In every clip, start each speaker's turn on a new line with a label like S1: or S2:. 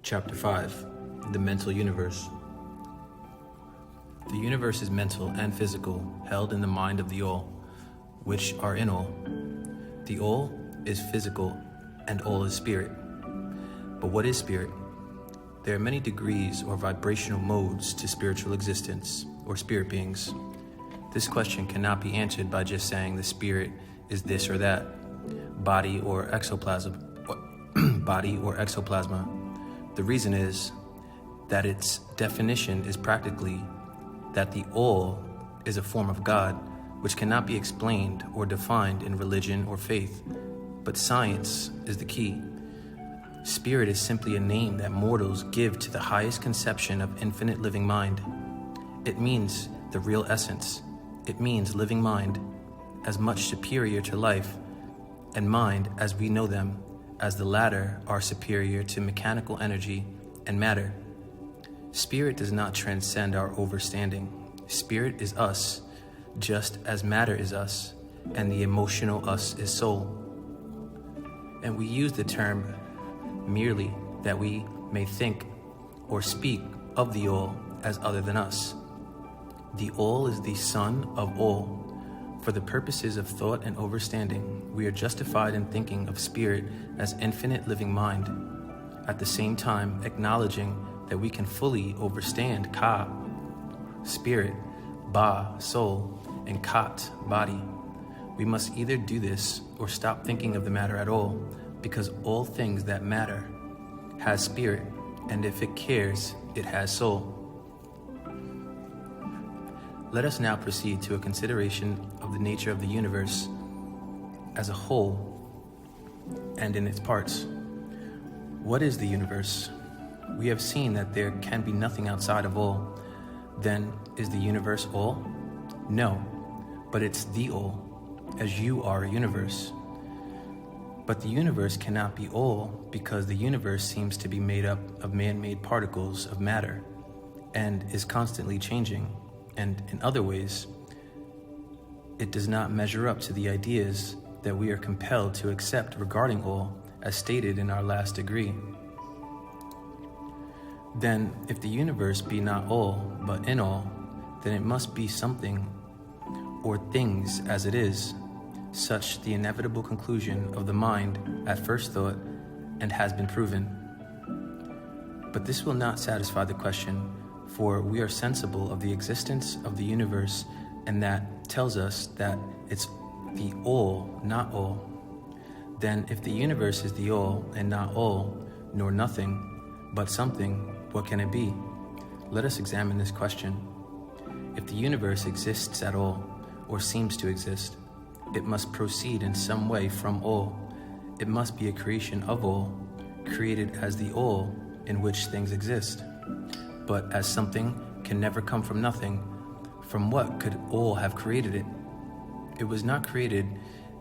S1: Chapter 5. The Mental Universe. The universe is mental and physical, held in the mind of the All, which are in all. The All is physical, and all is spirit. But what is spirit? There are many degrees or vibrational modes to spiritual existence, or spirit beings. This question cannot be answered by just saying the spirit is this or that, body or exoplasm. The reason is that its definition is practically that the All is a form of God, which cannot be explained or defined in religion or faith, but science is the key. Spirit is simply a name that mortals give to the highest conception of infinite living mind. It means the real essence. It means living mind, as much superior to life and mind as we know them, as the latter are superior to mechanical energy and matter. Spirit does not transcend our overstanding. Spirit is us, just as matter is us, and the emotional us is soul. And we use the term merely that we may think or speak of the All as other than us. The All is the Son of all. For the purposes of thought and overstanding, we are justified in thinking of spirit as infinite living mind, at the same time acknowledging that we can fully overstand ka, spirit, ba, soul, and kat, body. We must either do this or stop thinking of the matter at all, because all things that matter has spirit, and if it cares, it has soul. Let us now proceed to a consideration of the nature of the universe as a whole and in its parts. What is the universe? We have seen that there can be nothing outside of all. Then, is the universe all? No, but it's the all, as you are a universe. But the universe cannot be all because the universe seems to be made up of man-made particles of matter and is constantly changing. And in other ways, it does not measure up to the ideas that we are compelled to accept regarding all, as stated in our last degree. Then, if the universe be not all, but in all, then it must be something or things as it is, such the inevitable conclusion of the mind at first thought and has been proven. But this will not satisfy the question, for we are sensible of the existence of the universe, and that tells us that it's the all, not all. Then if the universe is the all and not all, nor nothing, but something, what can it be? Let us examine this question. If the universe exists at all, or seems to exist, it must proceed in some way from all. It must be a creation of all, created as the all in which things exist. But as something can never come from nothing, from what could all have created it? It was not created,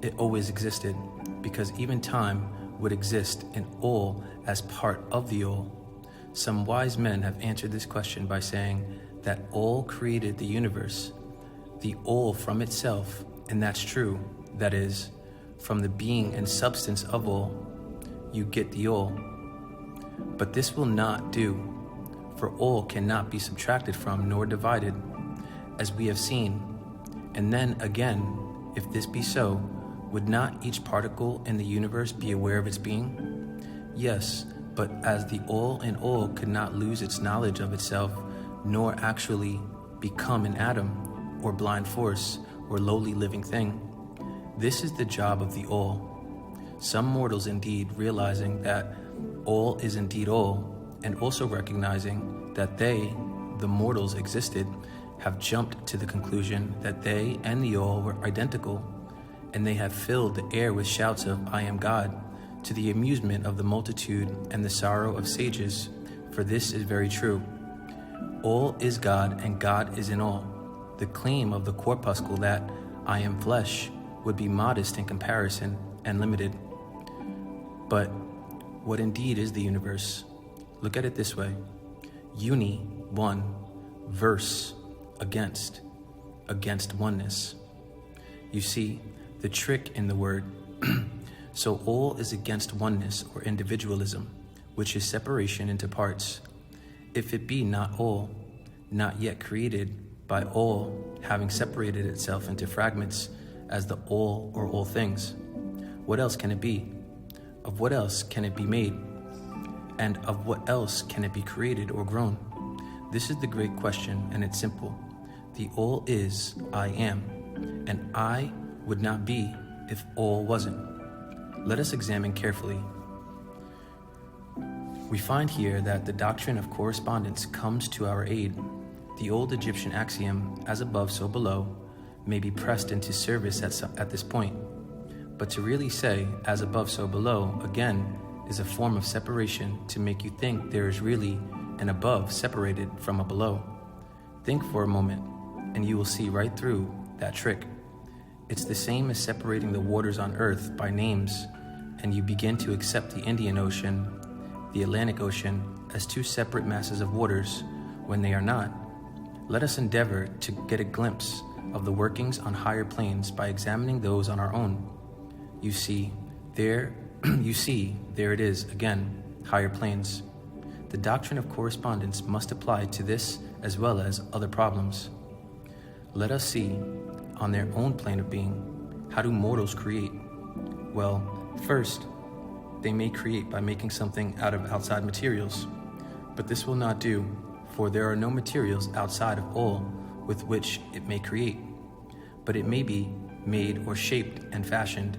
S1: it always existed, because even time would exist in all as part of the all. Some wise men have answered this question by saying that all created the universe, the all from itself, and that's true. That is, from the being and substance of all, you get the all. But this will not do, for all cannot be subtracted from nor divided, as we have seen. And then again, if this be so, would not each particle in the universe be aware of its being? Yes, but as the all in all could not lose its knowledge of itself, nor actually become an atom, or blind force, or lowly living thing, this is the job of the all. Some mortals indeed, realizing that all is indeed all, and also recognizing that they, the mortals, existed, have jumped to the conclusion that they and the all were identical, and they have filled the air with shouts of "I am God," to the amusement of the multitude and the sorrow of sages, for this is very true. All is God, and God is in all. The claim of the corpuscle that "I am flesh" would be modest in comparison and limited. But what indeed is the universe? Look at it this way. Uni, one, verse, against oneness. You see, the trick in the word. So all is against oneness or individualism, which is separation into parts. If it be not all, not yet created by all having separated itself into fragments as the all or all things, what else can it be? Of what else can it be made? And of what else can it be created or grown? This is the great question, and it's simple. The all is I am, and I would not be if all wasn't. Let us examine carefully. We find here that the doctrine of correspondence comes to our aid. The old Egyptian axiom, as above, so below, may be pressed into service at this point. But to really say, as above, so below, again, is a form of separation to make you think there is really an above separated from a below. Think for a moment, and you will see right through that trick. It's the same as separating the waters on earth by names, and you begin to accept the Indian Ocean, the Atlantic Ocean, as two separate masses of waters when they are not. Let us endeavor to get a glimpse of the workings on higher planes by examining those on our own. You see, there it is again, higher planes. The doctrine of correspondence must apply to this as well as other problems. Let us see, on their own plane of being, how do mortals create? Well, first, they may create by making something out of outside materials, but this will not do, for there are no materials outside of all with which it may create, but it may be made or shaped and fashioned.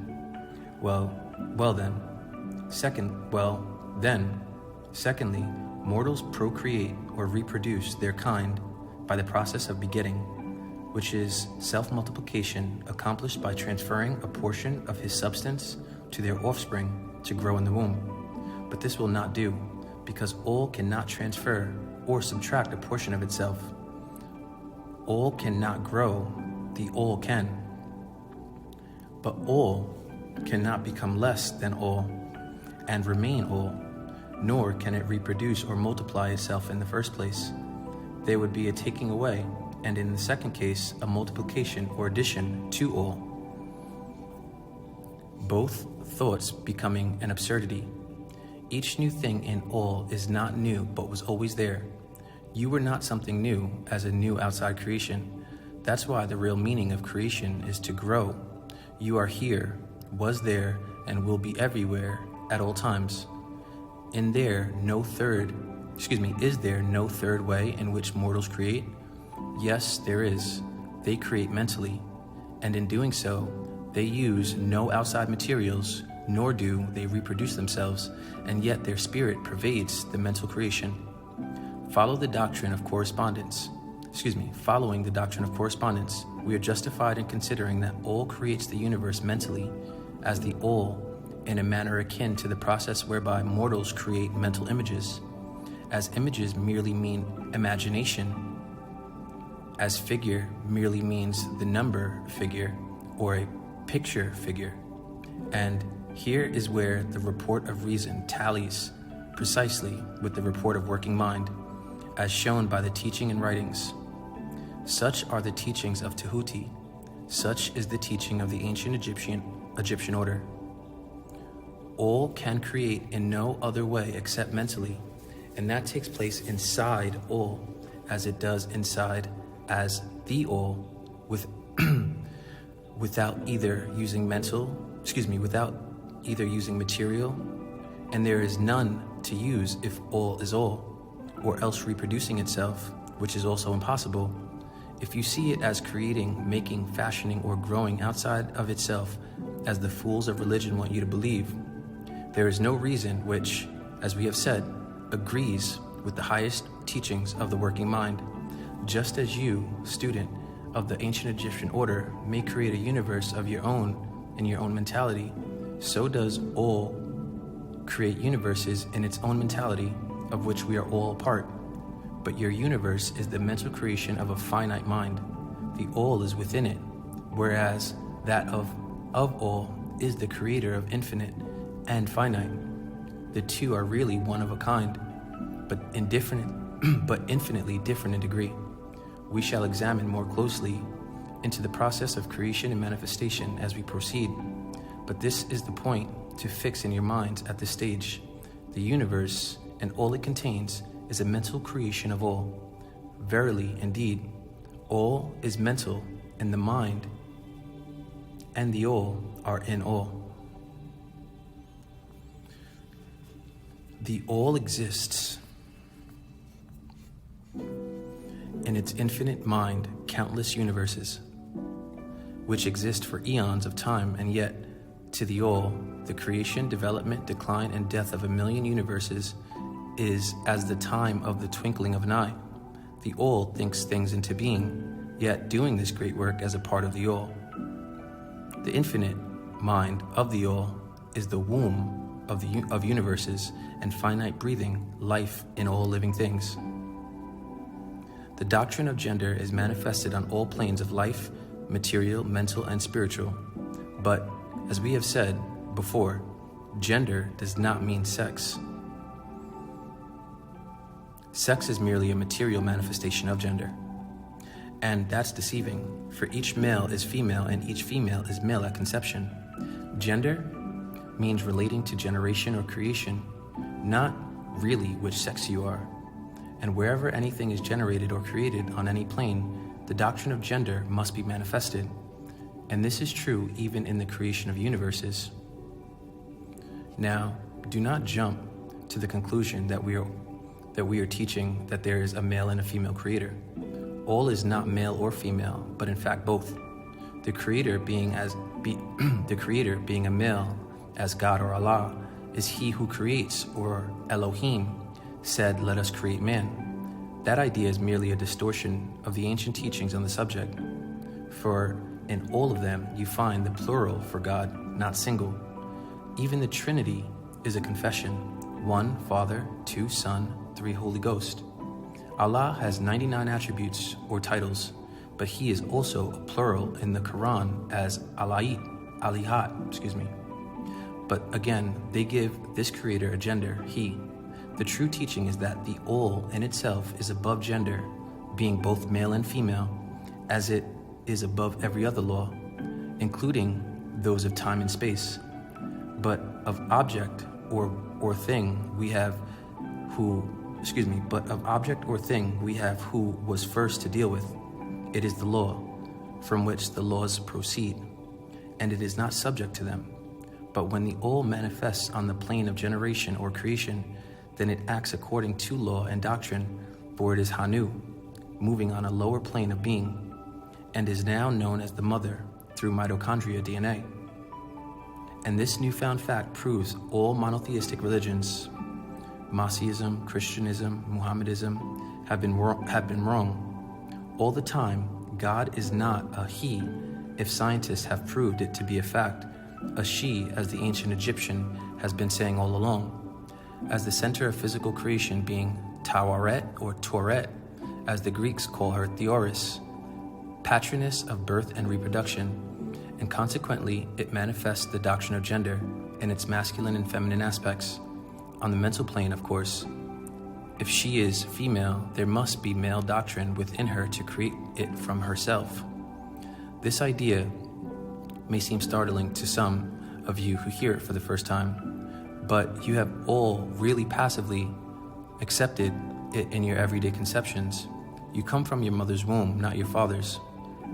S1: Secondly, mortals procreate or reproduce their kind by the process of begetting, which is self-multiplication accomplished by transferring a portion of his substance to their offspring to grow in the womb. But this will not do, because all cannot transfer or subtract a portion of itself. All cannot grow, the all can. But all cannot become less than all and remain all, nor can it reproduce or multiply itself in the first place. There would be a taking away, and in the second case, a multiplication or addition to all. Both thoughts becoming an absurdity. Each new thing in all is not new, but was always there. You were not something new as a new outside creation. That's why the real meaning of creation is to grow. You are here, was there, and will be everywhere at all times. Is there no third way in which mortals create? Yes, there is. They create mentally, and in doing so, they use no outside materials, nor do they reproduce themselves, and yet their spirit pervades the mental creation. Following the doctrine of correspondence, we are justified in considering that all creates the universe mentally, as the all, in a manner akin to the process whereby mortals create mental images, as images merely mean imagination, as figure merely means the number figure or a picture figure. And here is where the report of reason tallies precisely with the report of working mind, as shown by the teaching and writings. Such are the teachings of Tahuti. Such is the teaching of the ancient Egyptian order. All can create in no other way except mentally, and that takes place inside all, as it does inside as the all, without either using material, and there is none to use if all is all, or else reproducing itself, which is also impossible. If you see it as creating, making, fashioning, or growing outside of itself, as the fools of religion want you to believe, there is no reason which, as we have said, agrees with the highest teachings of the working mind. Just as you, student of the ancient Egyptian order, may create a universe of your own in your own mentality, so does all create universes in its own mentality, of which we are all a part. But your universe is the mental creation of a finite mind. The all is within it, whereas that of all is the creator of infinite and finite. The two are really one of a kind, but infinitely different in degree. We shall examine more closely into the process of creation and manifestation as we proceed, but this is the point to fix in your minds at this stage. The universe and all it contains is a mental creation of all. Verily, indeed, all is mental, and the mind and the all are in all. The all exists in its infinite mind, countless universes, which exist for eons of time, and yet, to the all, the creation, development, decline, and death of a million universes is as the time of the twinkling of an eye. The all thinks things into being, yet doing this great work as a part of the all. The infinite mind of the all is the womb of universes and finite breathing life in all living things. The doctrine of gender is manifested on all planes of life, material, mental, and spiritual. But, as we have said before, gender does not mean sex. Sex is merely a material manifestation of gender. And that's deceiving, for each male is female and each female is male at conception. Gender means relating to generation or creation, not really which sex you are. And wherever anything is generated or created on any plane, the doctrine of gender must be manifested. And this is true even in the creation of universes. Now, do not jump to the conclusion that we are teaching that there is a male and a female creator. All is not male or female, but in fact both. The creator being a male as God or Allah is he who creates, or Elohim said, "Let us create man." That idea is merely a distortion of the ancient teachings on the subject. For in all of them you find the plural for God, not single. Even the Trinity is a confession: 1 Father, 2 Son, 3 Holy Ghost. Allah has 99 attributes or titles, but he is also a plural in the Quran as Alihat. But again, they give this creator a gender, he. The true teaching is that the all in itself is above gender, being both male and female, as it is above every other law, including those of time and space. But of object or thing we have who was first to deal with. It is the law, from which the laws proceed, and it is not subject to them. But when the all manifests on the plane of generation or creation, then it acts according to law and doctrine, for it is Hanu, moving on a lower plane of being, and is now known as the mother through mitochondria DNA. And this newfound fact proves all monotheistic religions, Masihism, Christianism, Muhammadism, have been wrong. All the time, God is not a he, if scientists have proved it to be a fact, a she, as the ancient Egyptian has been saying all along, as the center of physical creation being Tawaret or Toret, as the Greeks call her Theoris, patroness of birth and reproduction, and consequently it manifests the doctrine of gender in its masculine and feminine aspects. On the mental plane, of course, if she is female, there must be male doctrine within her to create it from herself. This idea may seem startling to some of you who hear it for the first time, but you have all really passively accepted it in your everyday conceptions. You come from your mother's womb, not your father's.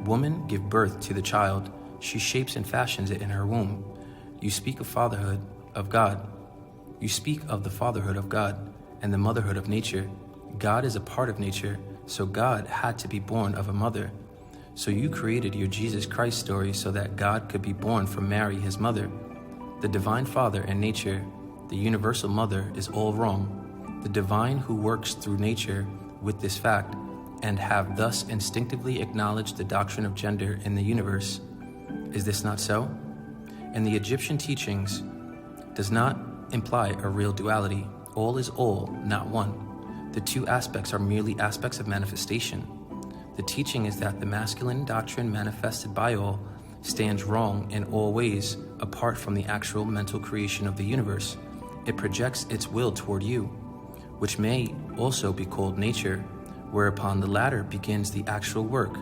S1: Woman give birth to the child. She shapes and fashions it in her womb. You speak of fatherhood of God. You speak of the fatherhood of God and the motherhood of nature. God is a part of nature, so God had to be born of a mother. So you created your Jesus Christ story so that God could be born from Mary, his mother. The divine father and nature, the universal mother, is all wrong. The divine who works through nature with this fact and have thus instinctively acknowledged the doctrine of gender in the universe. Is this not so? And the Egyptian teachings does not imply a real duality. All is all, not one. The two aspects are merely aspects of manifestation. The teaching is that the masculine doctrine manifested by all stands wrong in all ways apart from the actual mental creation of the universe. It projects its will toward you, which may also be called nature, whereupon the latter begins the actual work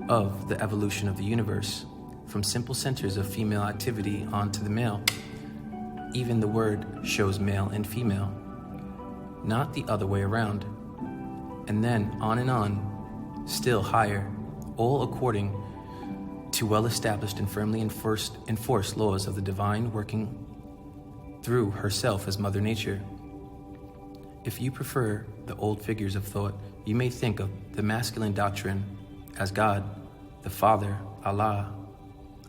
S1: of the evolution of the universe, from simple centers of female activity onto the male. Even the word shows male and female, not the other way around. And then on, still higher, all according to well-established and firmly enforced laws of the divine working through herself as Mother Nature. If you prefer the old figures of thought, you may think of the masculine doctrine as God, the Father, Allah,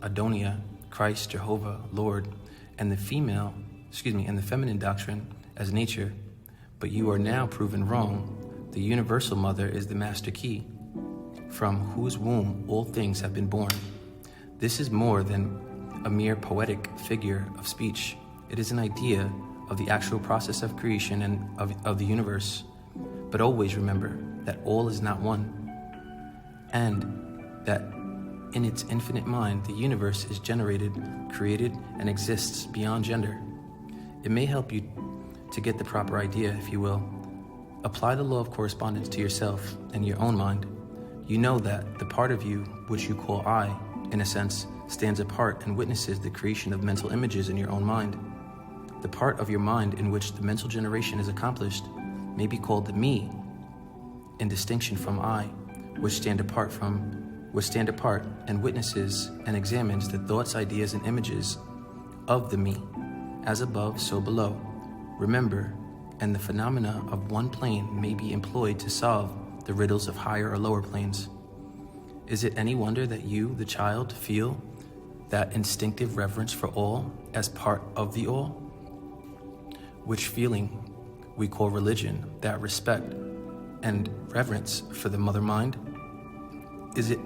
S1: Adonia, Christ, Jehovah, Lord, and the feminine doctrine as nature. But you are now proven wrong. The universal mother is the master key, from whose womb all things have been born. This is more than a mere poetic figure of speech. It is an idea of the actual process of creation and of the universe. But always remember that all is not one, and that in its infinite mind, the universe is generated, created, and exists beyond gender. It may help you to get the proper idea, if you will. Apply the law of correspondence to yourself and your own mind. You know that the part of you, which you call I, in a sense, stands apart and witnesses the creation of mental images in your own mind. The part of your mind in which the mental generation is accomplished may be called the me, in distinction from I, which stand apart and witnesses and examines the thoughts, ideas, and images of the me, as above, so below. Remember, and the phenomena of one plane may be employed to solve the riddles of higher or lower planes. Is it any wonder that you, the child, feel that instinctive reverence for all as part of the all? Which feeling we call religion, that respect and reverence for the mother mind? Is it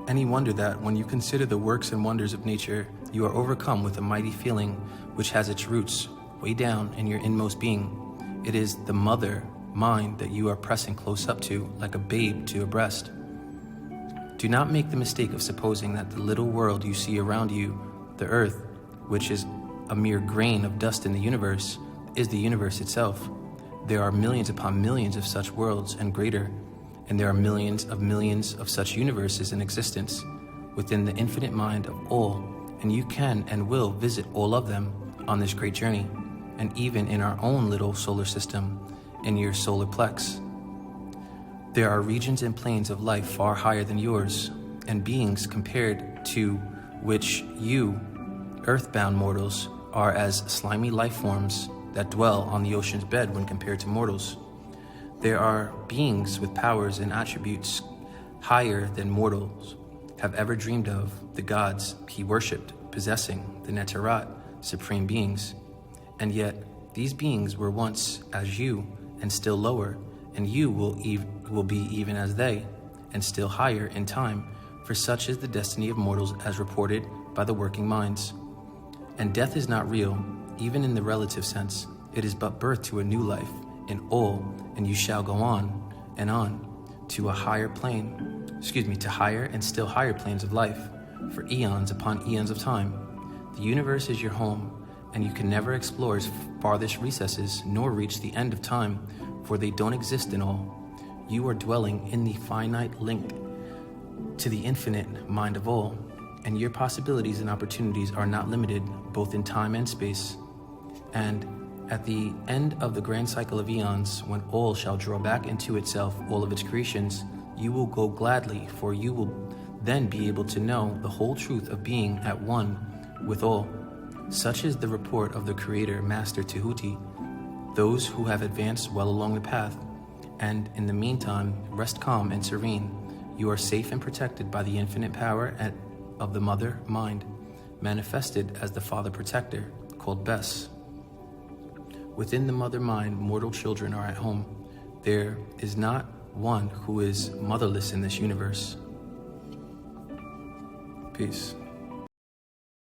S1: any wonder that when you consider the works and wonders of nature, you are overcome with a mighty feeling which has its roots way down in your inmost being? It is the mother mind that you are pressing close up to, like a babe to a breast. Do not make the mistake of supposing that the little world you see around you, the earth, which is a mere grain of dust in the universe, is the universe itself. There are millions upon millions of such worlds and greater, and there are millions of such universes in existence within the infinite mind of all, and you can and will visit all of them on this great journey, and even in our own little solar system, in your solar plex. There are regions and planes of life far higher than yours, and beings compared to which you, earthbound mortals, are as slimy life forms that dwell on the ocean's bed when compared to mortals. There are beings with powers and attributes higher than mortals have ever dreamed of, the gods he worshipped, possessing the Neterat, supreme beings. And yet, these beings were once as you, and still lower, and you will be even as they, and still higher in time, for such is the destiny of mortals as reported by the working minds. And death is not real, even in the relative sense. It is but birth to a new life in all, and you shall go on and on to a higher plane, to higher and still higher planes of life, for eons upon eons of time. The universe is your home, and you can never explore its farthest recesses, nor reach the end of time, for they don't exist in all. You are dwelling in the finite link to the infinite mind of all, and your possibilities and opportunities are not limited, both in time and space. And at the end of the grand cycle of eons, when all shall draw back into itself all of its creations, you will go gladly, for you will then be able to know the whole truth of being at one with all. Such is the report of the Creator, Master Tehuti, those who have advanced well along the path, and in the meantime, rest calm and serene. You are safe and protected by the infinite power of the Mother Mind, manifested as the Father Protector, called Bes. Within the Mother Mind, mortal children are at home. There is not one who is motherless in this universe. Peace.